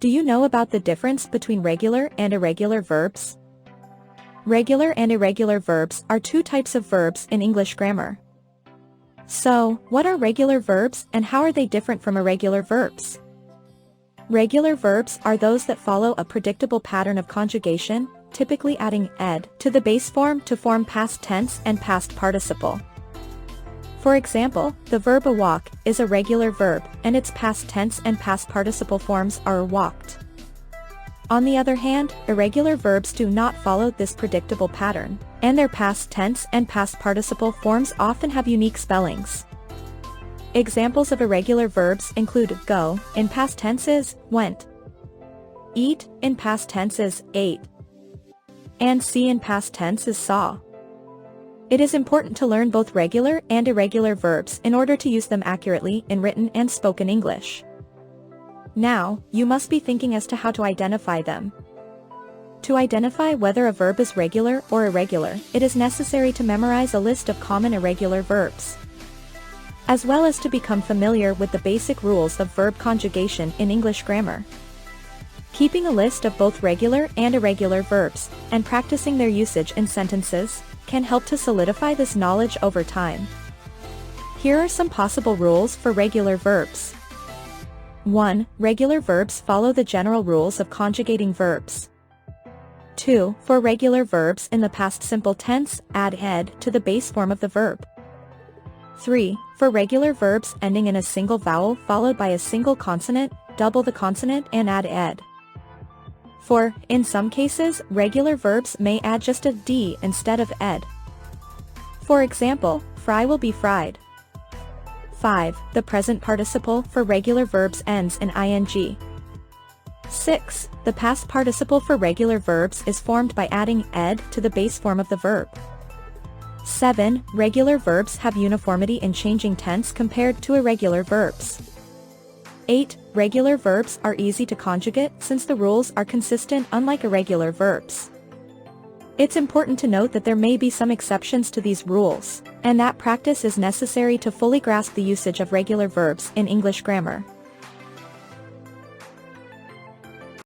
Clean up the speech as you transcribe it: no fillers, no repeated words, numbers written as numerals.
Do you know about the difference between regular and irregular verbs? Regular and irregular verbs are two types of verbs in English grammar. So, what are regular verbs and how are they different from irregular verbs? Regular verbs are those that follow a predictable pattern of conjugation, typically adding ed to the base form to form past tense and past participle. For example, the verb walk is a regular verb, and its past tense and past participle forms are walked. On the other hand, irregular verbs do not follow this predictable pattern, and their past tense and past participle forms often have unique spellings. Examples of irregular verbs include go in past tense is went, eat in past tense is ate, and see in past tense is saw. It is important to learn both regular and irregular verbs in order to use them accurately in written and spoken English. Now, you must be thinking as to how to identify them. To identify whether a verb is regular or irregular, it is necessary to memorize a list of common irregular verbs, as well as to become familiar with the basic rules of verb conjugation in English grammar. Keeping a list of both regular and irregular verbs, and practicing their usage in sentences, can help to solidify this knowledge over time. Here are some possible rules for regular verbs. 1. Regular verbs follow the general rules of conjugating verbs. 2. For regular verbs in the past simple tense, add ed to the base form of the verb. 3. For regular verbs ending in a single vowel followed by a single consonant, double the consonant and add ed. 4. In some cases, regular verbs may add just a d instead of ed. For example, fry will be fried. 5. The present participle for regular verbs ends in ing. 6. The past participle for regular verbs is formed by adding ed to the base form of the verb. 7. Regular verbs have uniformity in changing tense compared to irregular verbs. 8. Regular verbs are easy to conjugate since the rules are consistent unlike irregular verbs. It's important to note that there may be some exceptions to these rules, and that practice is necessary to fully grasp the usage of regular verbs in English grammar.